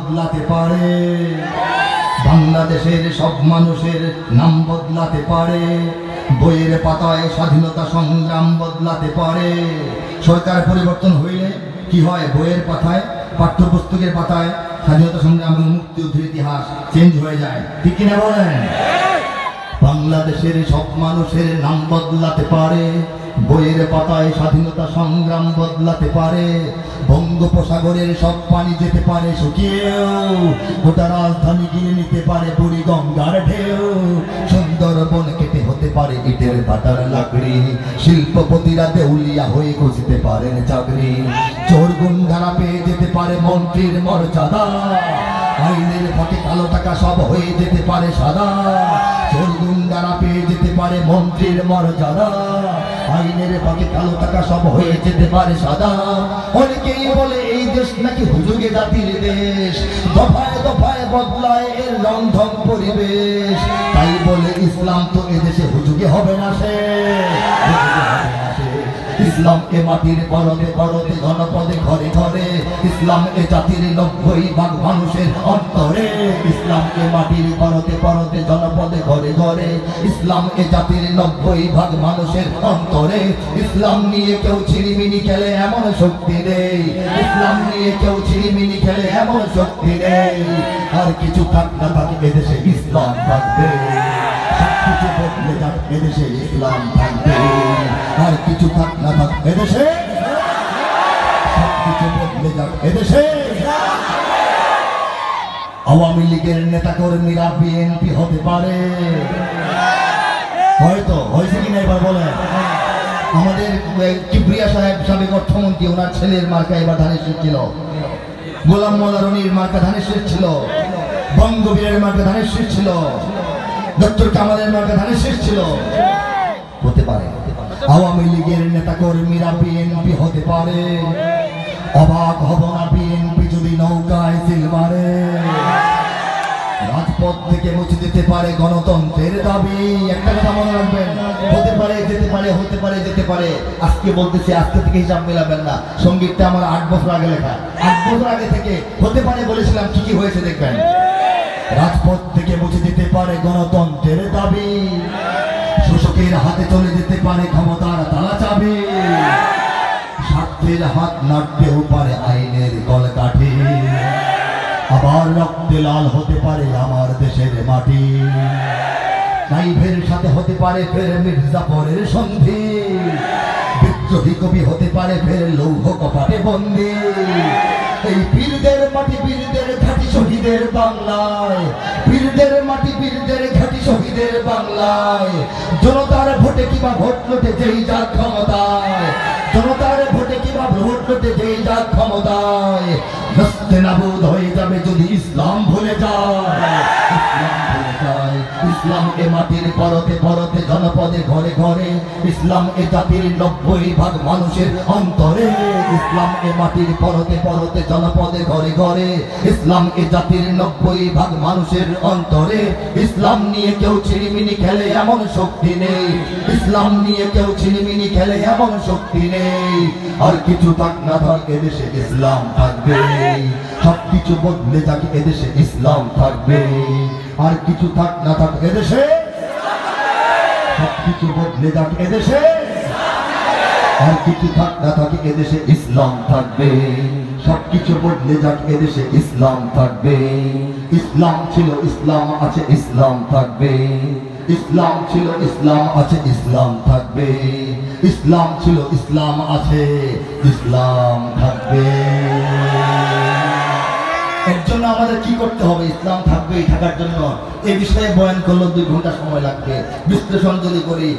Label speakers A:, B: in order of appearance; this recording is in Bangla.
A: বদলাতে পারে, বাংলাদেশের সব মানুষের নাম বদলাতে পারে, বইয়ের পাতায় স্বাধীনতা সংগ্রাম বদলাতে পারে। সরকার পরিবর্তন হইলে কি হয়? বইয়ের পাতায়, পাঠ্যপুস্তকের পাতায় স্বাধীনতা সংগ্রাম এবং মুক্তিযুদ্ধের ইতিহাস চেঞ্জ হয়ে যায়, ঠিক কিনা বলেন? বাংলাদেশের সব মানুষের নাম বদলাতে পারে, বইয়ের পাতায় স্বাধীনতা সংগ্রাম বদলাতে পারে, বঙ্গোপসাগরের সব পানি যেতে পারে শুকিয়েও, গোটা রাজধানী কিনে নিতে পারে বুড়ি গঙ্গার ঢেউ, সুন্দরবন কেটে হতে পারে ইটের ভাটার লাকড়ি, শিল্পপতিরা দেউলিয়া হয়ে খুঁজতে পারেন চাকরি, চোর গুন্ডারা পেয়ে যেতে পারে মন্ত্রীর মর্যাদা, আইনের ফাঁকে কালো টাকা সব হয়ে যেতে পারে সাদা, চোর গুন্ডারা পেয়ে যেতে পারে মন্ত্রীর মর্যাদা, আইনের ফাঁকে কালো টাকা সব হয়ে যেতে পারে সাদা। অনেকেই বলে এই দেশ নাকি হুজুগে জাতির দেশ, দফায় দফায় বদলায় এর রন্ধন পরিবেশ, তাই বলে ইসলাম তো এদেশে হুজুগে হবে না সে। ইসলাম এ মাটির পরতে পরতে জনপদে ঘরে ঘরে, ইসলাম এ জাতির 90% মানুষের অন্তরে, ইসলাম এ মাটির পরতে পরতে জনপদে ঘরে ঘরে, ইসলাম এ জাতির 90% মানুষের অন্তরে। ইসলাম নিয়ে কেউ ছিনিমিনি খেলে এমন শক্তি নেই, ইসলাম নিয়ে কেউ ছিনিমিনি খেলে এমন শক্তি নেই। আর কিছু থাক না থাক এদেশে ইসলাম থাকবে, কিছু বদলে যাক এদেশে ইসলাম থাকবে, আর কিছু থাক না থাক এদেশে, সবকিছু বদলে যাক এদেশে। আওয়ামী লীগের নেতা কর্মীরা বিএনপি হতে পারে, হয়তো হয়েছে কিনা এবার বলেন? আমাদের কিবরিয়া সাহেব সাবেক অর্থমন্ত্রী, ওনার ছেলের মার্কা এবার ধানের শীষ ছিল, গোলাম মোল্লা রনির মার্কা ধানের শীষ ছিল, বঙ্গবীরের মার্কা ধানের শীষ ছিল, ডক্টর কামালের মার্কা ধানের শীষ ছিল। হতে পারে আওয়ামী লীগের নেতা কর্মীরা বিএনপি হতে পারে, অবাক হব না বিএনপি যদি নৌকায় সিল মারে, রাজপথ থেকে মুছে দিতে পারে গণতন্ত্রের দাবি। একটা কথা মনে রাখবেন, হতে পারে যেতে পারে, হতে পারে যেতে পারে। আজকে বলতেছি, আজকে থেকে হিসাব মেলাবেন না, সঙ্গীতটা আমার 8 বছর আগে লেখা, 8 বছর আগে থেকে হতে পারে বলেছিলাম, কি কি হয়েছে দেখবেন। রাজপথ থেকে মুছে দিতে পারে গণতন্ত্রের দাবি, শোষকের হাতে চলে যেতে পারে ক্ষমতার তালা চাবি, স্বার্থের হাত নাড়তেও পারে আইনের কলকাঠি, আবার রক্তে লাল হতে পারে আমার দেশের মাটি, নাইভের সাথে হতে পারে ফের মির্জাফরের সন্ধি, বিদ্রোহী কবি হতে পারে ফের লৌহ কপাটে বন্দী। এই বীরদের মাটি বীরদের ঘাটি শহীদের বাংলায়, বীরদের মাটি বীরদের ঘাটি শহীদের বাংলায়, জনতার ভোটে কিবা ভোট লোটে যেই যাক ক্ষমতায়, জনতার ভোটে কিবা ভোট লোটে যেই যাক ক্ষমতায়, নস্তে নাবুদ হয়ে যাবে যদি ইসলাম ভুলে যায়, ইসলাম ভুলে যায়। ইসলাম এ মাটির পরতে পরতে জনপদে ঘরে ঘরে, ইসলাম এ জাতির 90% মানুষের অন্তরে, ইসলাম এ মাটির পরতে পরতে জনপদে ঘরে ঘরে, ইসলাম এ জাতির 90% মানুষের অন্তরে। ইসলাম নিয়ে কেউ ছিনিমিনি খেলে এমন শক্তি নেই, ইসলাম নিয়ে কেউ ছিনিমিনি খেলে এমন শক্তি নেই। আর কিছু থাক না থাক এদেশে ইসলাম থাকবে, সবকিছু বদলে যাক এদেশে ইসলাম থাকবে। আর কিছু থাক না থাক এদেশে, সবকিছু বদলে যাক এদেশে, আর কিছু থাক না থাকে এদেশে ইসলাম থাকবে, সবকিছু বদলে যাক এদেশে ইসলাম থাকবে। ইসলাম ছিল ইসলাম আছে ইসলাম থাকবে, ইসলাম ছিল ইসলাম আছে ইসলাম থাকবে, ইসলাম ছিল ইসলাম আছে ইসলাম থাকবে। এর জন্য আমাদের কি করতে হবে? ইসলাম থাকবে, থাকার জন্য এই বিষয়ে বয়ান করলে 2 ঘন্টা সময় লাগবে, বিশ্লেষণ যদি করি